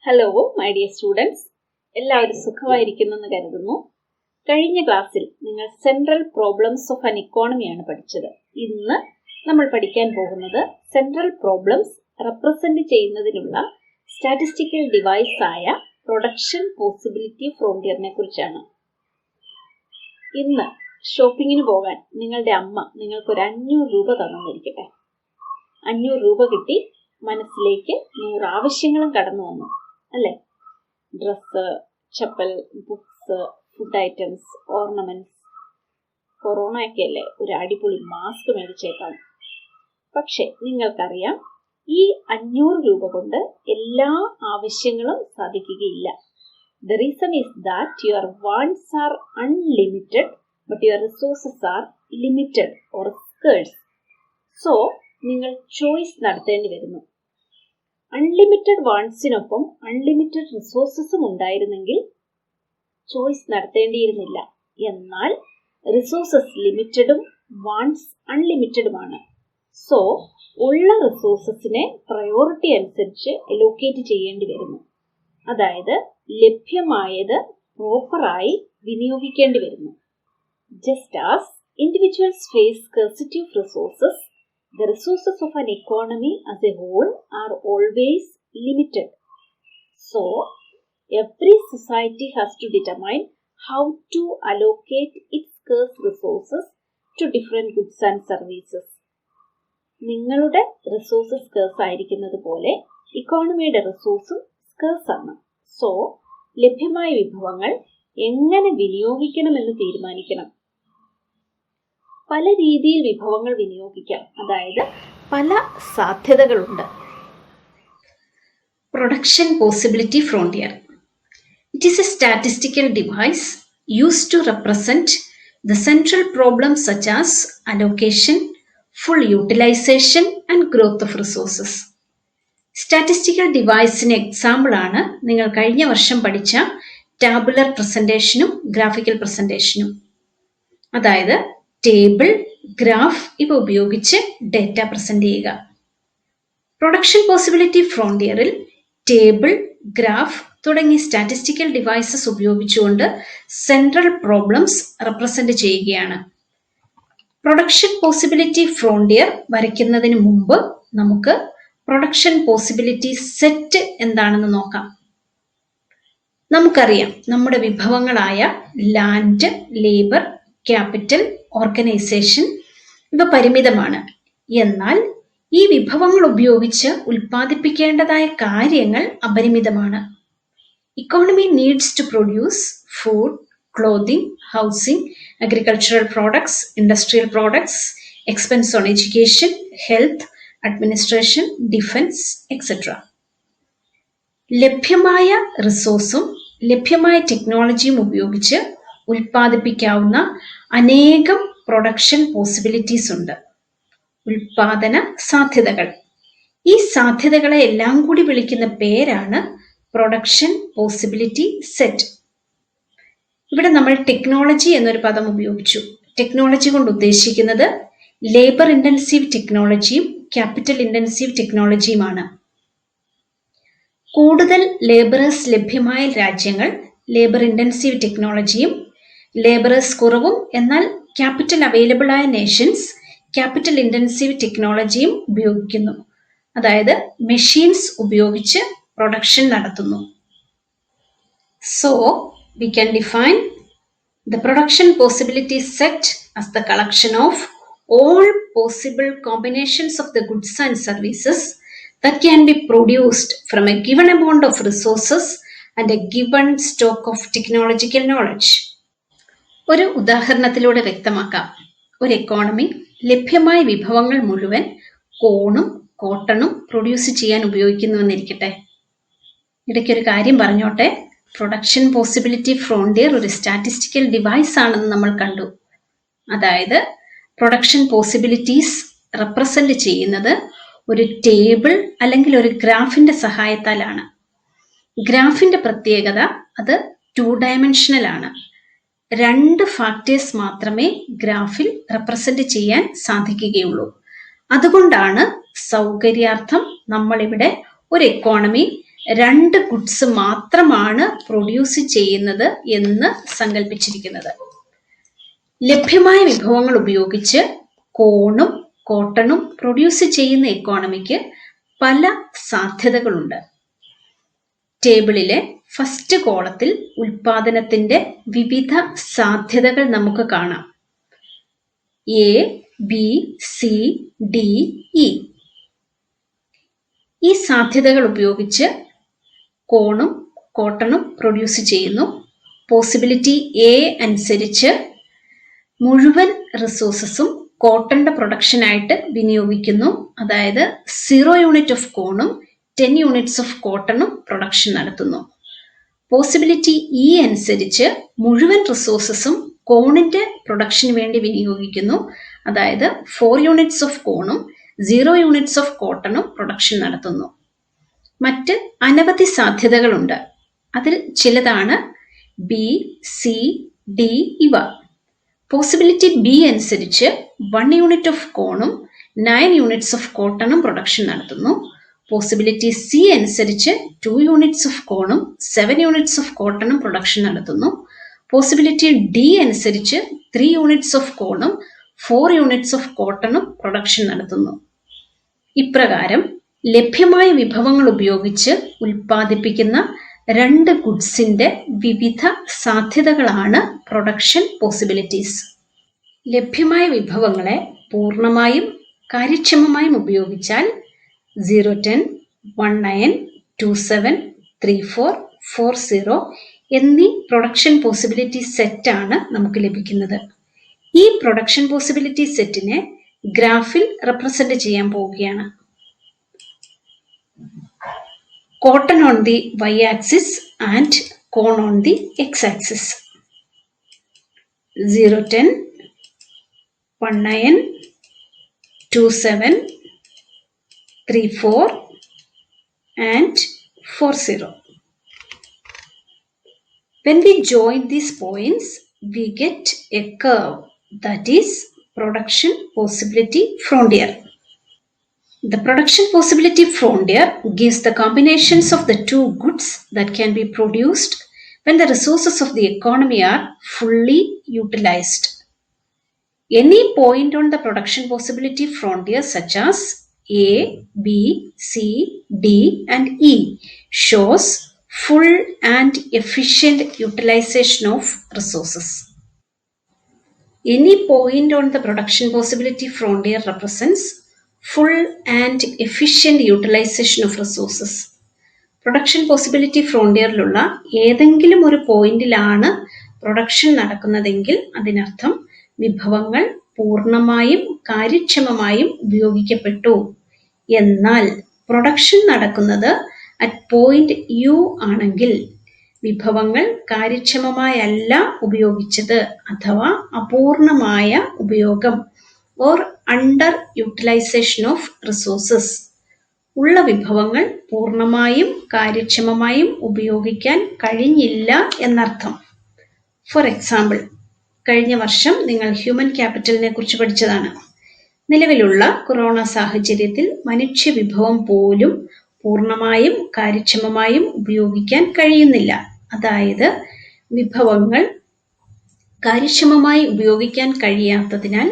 Hello my dear students, എല്ലാവരും സുഖമായിരിക്കുന്നെന്ന് കരുതുന്നു. കഴിഞ്ഞ ക്ലാസ്സിൽ നിങ്ങൾ സെൻട്രൽ പ്രോബ്ലംസ് ഓഫ് ആൻ ഇക്കോണമിയാണ് പഠിച്ചത്. ഇന്ന് നമ്മൾ പഠിക്കാൻ പോകുന്നത് സെൻട്രൽ പ്രോബ്ലംസ് റെപ്രസെന്റ് ചെയ്യുന്നതിനുള്ള സ്റ്റാറ്റിസ്റ്റിക്കൽ ഡിവൈസ് ആയ പ്രൊഡക്ഷൻ പോസിബിലിറ്റി ഫ്രോണ്ടിയറിനെ കുറിച്ചാണ്. ഇന്ന് ഷോപ്പിങ്ങിന് പോകാൻ നിങ്ങളുടെ അമ്മ നിങ്ങൾക്കൊരു 500 രൂപ തന്നിരിക്കട്ടെ. 500 രൂപ കിട്ടി, മനസ്സിലേക്ക് 100 ആവശ്യങ്ങളും കടന്നു വന്നു അല്ലേ? Dress, chappal, books, food items, ornaments. Corona ഒക്കെ അല്ലേ, ഒരു അടിപൊളി മാസ്ക് മേടിച്ചേക്കാം. പക്ഷെ നിങ്ങൾക്കറിയാം, ഈ 500 രൂപ കൊണ്ട് എല്ലാ ആവശ്യങ്ങളും സാധിക്കുകയില്ല. The reason is that your wants are unlimited, but your resources are limited or scarce. So, നിങ്ങൾ ചോയ്സ് നടത്തേണ്ടി വരുന്നു. അൺലിമിറ്റഡ് വാണ്ട്സിനൊപ്പം അൺലിമിറ്റഡ് റിസോഴ്സസും ഉണ്ടായിരുന്നെങ്കിൽ ചോയ്സ് നടത്തേണ്ടിയിരുന്നില്ല. എന്നാൽ റിസോഴ്സസ് ലിമിറ്റഡും വാണ്ട്സ് അൺലിമിറ്റഡുമാണ്. സോ ഉള്ള റിസോഴ്സസിനെ പ്രയോറിറ്റി അനുസരിച്ച് അലോക്കേറ്റ് ചെയ്യേണ്ടി വരുന്നു. അതായത് ലഭ്യമായത് പ്രോപ്പറായി വിനിയോഗിക്കേണ്ടി വരുന്നു. Just as individuals face scarcity of resources, the resources of an economy as a whole are always limited. So, every society has to determine how to allocate its scarce resources to different goods and services. നിങ്ങളുടെ resources scarce ആയിരിക്കുന്നത് പോലെ ഇക്കോണമിയുടെ റിസോഴ്സും scarce ആണ്. So, ലഭ്യമായ വിഭവങ്ങൾ എങ്ങനെ വിനിയോഗിക്കണമെന്ന് തീരുമാനിക്കണം. പല രീതിയിൽ വിഭവങ്ങൾ വിനിയോഗിക്കാം, അതായത് പല സാധ്യതകളുണ്ട്. Production possibility frontier. It is a statistical device used to represent the central problems such as allocation, full utilization and growth of resources. Statistical ഡിവൈസിന് എക്സാമ്പിളാണ് നിങ്ങൾ കഴിഞ്ഞ വർഷം പഠിച്ച ടാബുലർ പ്രസന്റേഷനും ഗ്രാഫിക്കൽ പ്രസന്റേഷനും. അതായത് ടേബിൾ, ഗ്രാഫ് ഇവ ഉപയോഗിച്ച് ഡേറ്റ പ്രസന്റ് ചെയ്യുക. പ്രൊഡക്ഷൻ പോസിബിലിറ്റി ഫ്രോണ്ടിയറിൽ ടേബിൾ, ഗ്രാഫ് തുടങ്ങിയ സ്റ്റാറ്റിസ്റ്റിക്കൽ ഡിവൈസസ് ഉപയോഗിച്ചുകൊണ്ട് സെൻട്രൽ പ്രോബ്ലംസ് റെപ്രസെന്റ് ചെയ്യുകയാണ്. പ്രൊഡക്ഷൻ പോസിബിലിറ്റി ഫ്രോണ്ടിയർ വരയ്ക്കുന്നതിന് മുമ്പ് നമുക്ക് പ്രൊഡക്ഷൻ പോസിബിലിറ്റി സെറ്റ് എന്താണെന്ന് നോക്കാം. നമുക്കറിയാം, നമ്മുടെ വിഭവങ്ങളായ ലാൻഡ്, ലേബർ, ക്യാപിറ്റൽ, ഓർഗനൈസേഷൻ ഇവ പരിമിതമാണ്. എന്നാൽ ഈ വിഭവങ്ങൾ ഉപയോഗിച്ച് ഉൽപ്പാദിപ്പിക്കേണ്ടതായ കാര്യങ്ങൾ അപരിമിതമാണ്. Economy needs to produce food, clothing, housing, agricultural products, industrial products, expense on education, health, administration, defence etcetera. ലഭ്യമായ റിസോഴ്സും ലഭ്യമായ ടെക്നോളജിയും ഉപയോഗിച്ച് ഉൽപ്പാദിപ്പിക്കാവുന്ന അനേകം പ്രൊഡക്ഷൻ പോസിബിലിറ്റീസ് ഉണ്ട്. ഉൽപാദന സാധ്യതകൾ. ഈ സാധ്യതകളെ എല്ലാം കൂടി വിളിക്കുന്ന പേരാണ് പ്രൊഡക്ഷൻ പോസിബിലിറ്റി സെറ്റ്. ഇവിടെ നമ്മൾ ടെക്നോളജി എന്നൊരു പദം ഉപയോഗിച്ചു. ടെക്നോളജി കൊണ്ട് ഉദ്ദേശിക്കുന്നത് ലേബർ ഇന്റൻസീവ് ടെക്നോളജിയും ക്യാപിറ്റൽ ഇന്റൻസീവ് ടെക്നോളജിയുമാണ്. കൂടുതൽ ലേബറേഴ്സ് ലഭ്യമായ രാജ്യങ്ങൾ ലേബർ ഇന്റൻസീവ് ടെക്നോളജിയും, ലേബറേഴ്സ് കുറവും എന്നാൽ ക്യാപിറ്റൽ അവൈലബിൾ ആയ നേഷൻസ് ക്യാപിറ്റൽ ഇന്റൻസീവ് ടെക്നോളജിയും ഉപയോഗിക്കുന്നു. അതായത് മെഷീൻസ് ഉപയോഗിച്ച് പ്രൊഡക്ഷൻ നടത്തുന്നു. So we can define the production possibility set as the collection of all possible combinations of the goods and services that can be produced from a given amount of resources and a given stock of technological knowledge. ഒരു ഉദാഹരണത്തിലൂടെ വ്യക്തമാക്കാം. ഒരു economy ലഭ്യമായ വിഭവങ്ങൾ മുഴുവൻ കോണും കോട്ടണും produce ചെയ്യാൻ ഉപയോഗിക്കുന്നുവെന്നിരിക്കട്ടെ. ഇടയ്ക്കൊരു കാര്യം പറഞ്ഞോട്ടെ. പ്രൊഡക്ഷൻ പോസിബിലിറ്റി ഫ്രോണ്ടിയർ ഒരു സ്റ്റാറ്റിസ്റ്റിക്കൽ ഡിവൈസ് ആണെന്ന് നമ്മൾ കണ്ടു. അതായത് പ്രൊഡക്ഷൻ പോസിബിലിറ്റീസ് റെപ്രസെന്റ് ചെയ്യുന്നത് ഒരു ടേബിൾ അല്ലെങ്കിൽ ഒരു ഗ്രാഫിന്റെ സഹായത്താലാണ്. ഗ്രാഫിന്റെ പ്രത്യേകത അത് 2 ഡയമെൻഷനൽ ആണ്. 2 ഫാക്ടേഴ്സ് മാത്രമേ ഗ്രാഫിൽ റെപ്രസെന്റ് ചെയ്യാൻ സാധിക്കുകയുള്ളൂ. അതുകൊണ്ടാണ് സൗകര്യാർത്ഥം നമ്മളിവിടെ ഒരു എക്കോണമി 2 ഗുഡ്സ് മാത്രമാണ് പ്രൊഡ്യൂസ് ചെയ്യുന്നത് എന്ന് സങ്കല്പിച്ചിരിക്കുന്നത്. ലഭ്യമായ വിഭവങ്ങൾ ഉപയോഗിച്ച് കോണും കോട്ടണും പ്രൊഡ്യൂസ് ചെയ്യുന്ന എക്കോണമിക്ക് പല സാധ്യതകളുണ്ട്. ടേബിളിലെ ഫസ്റ്റ് കോളത്തിൽ ഉൽപാദനത്തിന്റെ വിവിധ സാധ്യതകൾ നമുക്ക് കാണാം. A, B, C, D, E. ഈ സാധ്യതകൾ ഉപയോഗിച്ച് കോണും കോട്ടണും പ്രൊഡ്യൂസ് ചെയ്യുന്നു. പോസിബിലിറ്റി എ അനുസരിച്ച് മുഴുവൻ റിസോഴ്സസും കോട്ടന്റെ പ്രൊഡക്ഷനായിട്ട് വിനിയോഗിക്കുന്നു. അതായത് 0 യൂണിറ്റ് ഓഫ് കോണും 10 യൂണിറ്റ്സ് ഓഫ് കോട്ടണും പ്രൊഡക്ഷൻ നടത്തുന്നു. പോസിബിലിറ്റി ഇ അനുസരിച്ച് മുഴുവൻ റിസോഴ്സസും കോണിന്റെ പ്രൊഡക്ഷന് വേണ്ടി വിനിയോഗിക്കുന്നു. അതായത് 4 യൂണിറ്റ്സ് ഓഫ് കോണും 0 യൂണിറ്റ്സ് ഓഫ് കോട്ടണും പ്രൊഡക്ഷൻ നടത്തുന്നു. മറ്റ് അനവധി സാധ്യതകളുണ്ട്. അതിൽ ചിലതാണ് ബി, സി, ഡി ഇവ. പോസിബിലിറ്റി ബി അനുസരിച്ച് 1 യൂണിറ്റ് ഓഫ് കോണും 9 യൂണിറ്റ്സ് ഓഫ് കോട്ടണും പ്രൊഡക്ഷൻ നടത്തുന്നു. പോസിബിലിറ്റി സി അനുസരിച്ച് 2 യൂണിറ്റ്സ് ഓഫ് കോണും 7 യൂണിറ്റ്സ് ഓഫ് കോട്ടണും പ്രൊഡക്ഷൻ നടത്തുന്നു. പോസിബിലിറ്റി ഡി അനുസരിച്ച് 3 യൂണിറ്റ്സ് ഓഫ് കോണും 4 യൂണിറ്റ്സ് ഓഫ് കോട്ടണും പ്രൊഡക്ഷൻ നടത്തുന്നു. ഇപ്രകാരം ലഭ്യമായ വിഭവങ്ങൾ ഉപയോഗിച്ച് ഉൽപ്പാദിപ്പിക്കുന്ന 2 ഗുഡ്സിന്റെ വിവിധ സാധ്യതകളാണ് പ്രൊഡക്ഷൻ പോസിബിലിറ്റീസ്. ലഭ്യമായ വിഭവങ്ങളെ പൂർണ്ണമായും കാര്യക്ഷമമായും ഉപയോഗിച്ചാൽ 010, 19, 27, 34, 40 എന്നീ പ്രൊഡക്ഷൻ പോസിബിലിറ്റി സെറ്റാണ് നമുക്ക് ലഭിക്കുന്നത്. ഈ പ്രൊഡക്ഷൻ പോസിബിലിറ്റി സെറ്റിനെ ഗ്രാഫിൽ റെപ്രസെന്റ് ചെയ്യാൻ പോവുകയാണ്. Cotton on the y-axis and corn on the x-axis. 010, 19, 27, 34 and 40. When we join these points, we get a curve, that is production possibility frontier. The production possibility frontier gives the combinations of the 2 goods that can be produced when the resources of the economy are fully utilized. Any point on the production possibility frontier such as A, B, C, D and E shows full and efficient utilization of resources. Any point on the production possibility frontier represents full and efficient utilization of resources. Production possibility ഫ്രോണ്ടിയറിലുള്ള ഏതെങ്കിലും ഒരു പോയിന്റിലാണ് production നടക്കുന്നതെങ്കിൽ അതിനർത്ഥം വിഭവങ്ങൾ പൂർണ്ണമായും കാര്യക്ഷമമായും ഉപയോഗിക്കപ്പെട്ടു. എന്നാൽ production നടക്കുന്നത് at point U ആണെങ്കിൽ വിഭവങ്ങൾ കാര്യക്ഷമമായല്ല ഉപയോഗിച്ചത് അഥവാ അപൂർണമായ ഉപയോഗം or under utilization of resources. ഉള്ള വിഭവങ്ങൾ പൂർണ്ണമായും കാര്യക്ഷമമായും ഉപയോഗിക്കാൻ കഴിഞ്ഞില്ല എന്നർത്ഥം. ഫോർ എക്സാമ്പിൾ, കഴിഞ്ഞ വർഷം നിങ്ങൾ ഹ്യൂമൻ ക്യാപിറ്റലിനെ കുറിച്ച് പഠിച്ചതാണ്. നിലവിലുള്ള കൊറോണ സാഹചര്യത്തിൽ മനുഷ്യ വിഭവം പോലും പൂർണ്ണമായും കാര്യക്ഷമമായും ഉപയോഗിക്കാൻ കഴിയുന്നില്ല. അതായത് വിഭവങ്ങൾ കാര്യക്ഷമമായി ഉപയോഗിക്കാൻ കഴിയാത്തതിനാൽ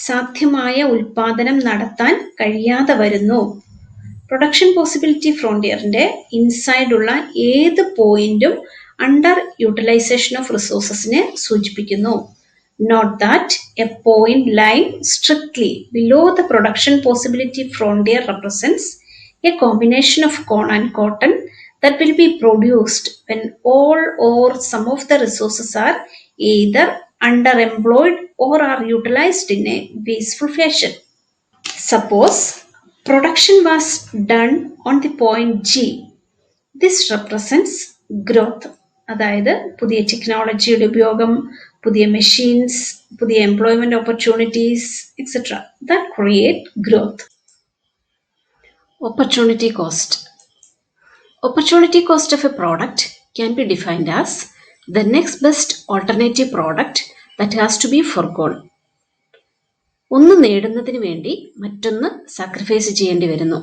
സാധ്യമായ ഉൽപാദനം നടത്താൻ കഴിയാതെ വരുന്നു. പ്രൊഡക്ഷൻ പോസിബിലിറ്റി ഫ്രോണ്ടിയറിന്റെ ഇൻസൈഡ് ഉള്ള ഏത് പോയിന്റും അണ്ടർ യൂട്ടിലൈസേഷൻ ഓഫ് റിസോഴ്സസിനെ സൂചിപ്പിക്കുന്നു. Note that a point lying strictly below the production possibility frontier represents a combination of corn and cotton that will be produced when all or some of the resources are either underemployed or are utilized in a wasteful fashion. Suppose production was done on the point G. This represents growth. അതായത് പുതിയ ടെക്നോളജിയുടെ ഉപയോഗം, പുതിയ machines, പുതിയ employment opportunities etcetera that create growth. Opportunity cost. Opportunity cost of a product can be defined as the next best alternative product that has to be forgone. ഒന്ന് നേടുന്നതിന് വേണ്ടി മറ്റൊന്ന് സാക്രിഫൈസ് ചെയ്യേണ്ടി വരുന്നു.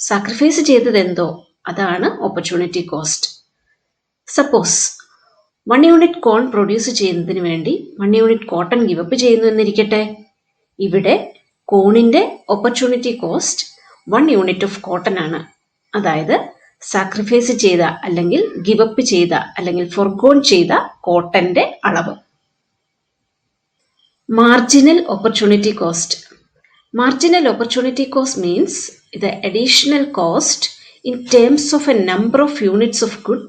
സാക്രിഫൈസ് ചെയ്തത് എന്തോ അതാണ് ഓപ്പർച്യൂണിറ്റി കോസ്റ്റ്. സപ്പോസ് 1 യൂണിറ്റ് കോൺ produce ചെയ്യുന്നതിന് വേണ്ടി 1 യൂണിറ്റ് കോട്ടൺ ഗിവപ്പ് ചെയ്യുന്നു എന്നിരിക്കട്ടെ. ഇവിടെ കോണിന്റെ opportunity cost 1 unit of cotton ആണ്. അതായത് സാക്രിഫൈസ് ചെയ്ത അല്ലെങ്കിൽ ഗിവപ്പ് ചെയ്ത അല്ലെങ്കിൽ ഫോർഗോൺ ചെയ്ത കോട്ടന്റെ അളവ്. Marginal opportunity cost. Marginal opportunity cost means the additional cost in terms of a number of units of good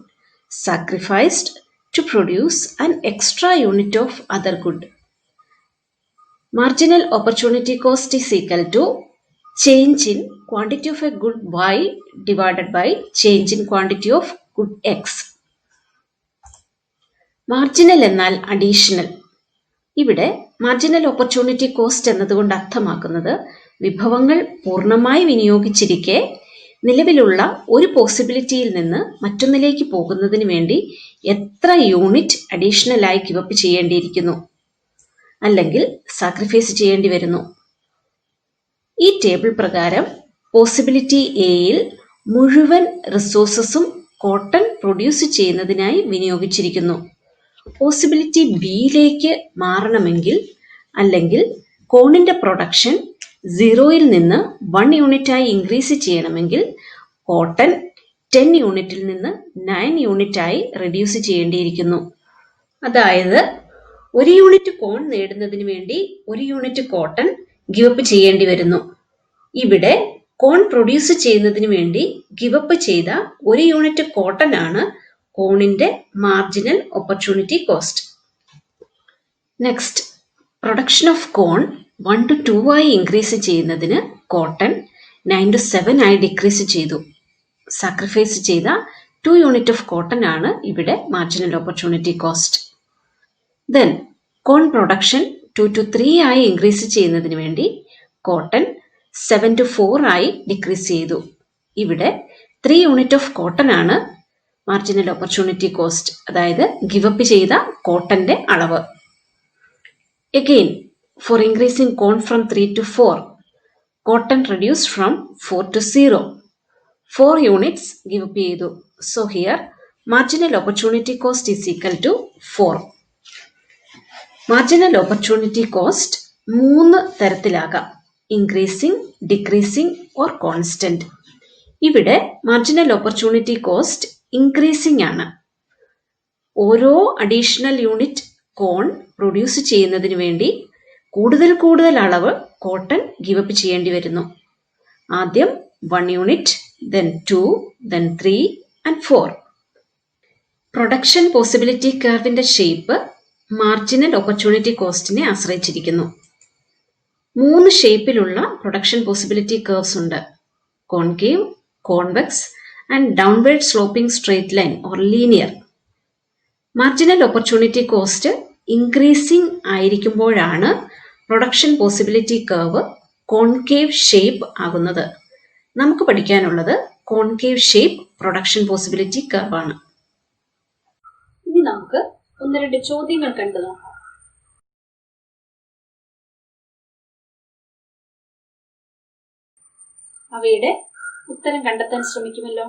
sacrificed to produce an extra unit of other good. Marginal opportunity cost is equal to change in quantity of a good Y divided by change in quantity of good X. Marginal എന്നാൽ additional. ഇവിടെ marginal opportunity cost എന്നതുകൊണ്ട് അർത്ഥമാക്കുന്നത് വിഭവങ്ങൾ പൂർണ്ണമായി വിനിയോഗിച്ചിരിക്കെ നിലവിലുള്ള ഒരു പോസിബിലിറ്റിയിൽ നിന്ന് മറ്റൊന്നിലേക്ക് പോകുന്നതിന് വേണ്ടി എത്ര യൂണിറ്റ് അഡീഷണൽ ആയി ഗിവപ്പ് ചെയ്യേണ്ടിയിരിക്കുന്നു അല്ലെങ്കിൽ സാക്രിഫൈസ് ചെയ്യേണ്ടി വരുന്നു. ഈ ടേബിൾ പ്രകാരം പോസിബിലിറ്റി എയിൽ മുഴുവൻ റിസോഴ്സസും കോട്ടൺ പ്രൊഡ്യൂസ് ചെയ്യുന്നതിനായി വിനിയോഗിച്ചിരിക്കുന്നു. പോസിബിലിറ്റി ബിയിലേക്ക് മാറണമെങ്കിൽ അല്ലെങ്കിൽ കോണിന്റെ പ്രൊഡക്ഷൻ 0യിൽ നിന്ന് 1 യൂണിറ്റായി ഇൻക്രീസ് ചെയ്യണമെങ്കിൽ കോട്ടൺ 10 യൂണിറ്റിൽ നിന്ന് 9 യൂണിറ്റായി റെഡ്യൂസ് ചെയ്യേണ്ടിയിരിക്കുന്നു. അതായത് 1 യൂണിറ്റ് കോൺ നേടുന്നതിന് വേണ്ടി 1 യൂണിറ്റ് കോട്ടൺ ഗിവപ്പ് ചെയ്യേണ്ടി വരുന്നു. ഇവിടെ കോൺ പ്രൊഡ്യൂസ് ചെയ്യുന്നതിന് വേണ്ടി ഗിവപ്പ് ചെയ്ത 1 യൂണിറ്റ് കോട്ടൺ ആണ് കോണിന്റെ marginal opportunity cost. Next, production of corn 1 to 2 ആയി ഇൻക്രീസ് ചെയ്യുന്നതിന് കോട്ടൺ 9 to 7 ആയി ഡിക്രീസ് ചെയ്തു. സാക്രിഫൈസ് ചെയ്ത 2 യൂണിറ്റ് ഓഫ് കോട്ടൺ ആണ് ഇവിടെ marginal opportunity cost. Then corn production 2 to 3 ആയി ഇൻക്രീസ് ചെയ്യുന്നതിന് വേണ്ടി കോട്ടൺ 7 to 4 ആയി ഡിക്രീസ് ചെയ്തു. ഇവിടെ 3 യൂണിറ്റ് ഓഫ് കോട്ടൺ ആണ് മാർജിനൽ ഓപ്പർച്യൂണിറ്റി കോസ്റ്റ്, അതായത് ഗിവപ്പ് ചെയ്ത കോട്ടന്റെ അളവ്. Again, for increasing corn from 3 to 4, cotton reduced from 4 to 0. 4 units give up ചെയ്തു. So here, marginal opportunity cost is equal to 4. Marginal opportunity cost 3 തരത്തിലാകാം: increasing, decreasing or constant. ഇവിടെ marginal opportunity cost increasing ആണ്. ഓരോ additional unit കോൺ produce ചെയ്യുന്നതിന് വേണ്ടി കൂടുതൽ അളവ് cotton give up ചെയ്യേണ്ടി വരുന്നു. ആദ്യം 1 unit, then 2, then 3 and 4. Production possibility കർവിന്റെ ഷേപ്പ് മാർജിനൽ ഓപ്പർച്യൂണിറ്റി കോസ്റ്റിനെ ആശ്രയിച്ചിരിക്കുന്നു. 3 ഷേപ്പിലുള്ള പ്രൊഡക്ഷൻ പോസിബിലിറ്റി കർവ്സ് ഉണ്ട്: concave, convex and downward sloping straight line or linear. Marginal opportunity cost increasing ആയിരിക്കുമ്പോഴാണ് production possibility curve concave shape ആകുന്നത്. നമുക്ക് പഠിക്കാനുള്ളത് concave shape production possibility curve ആണ്. ഇനി നമുക്ക് 1-2 ചോദ്യങ്ങൾ കണ്ടു നോക്കാം. അവയുടെ ഉത്തരം കണ്ടെത്താൻ ശ്രമിക്കുമല്ലോ.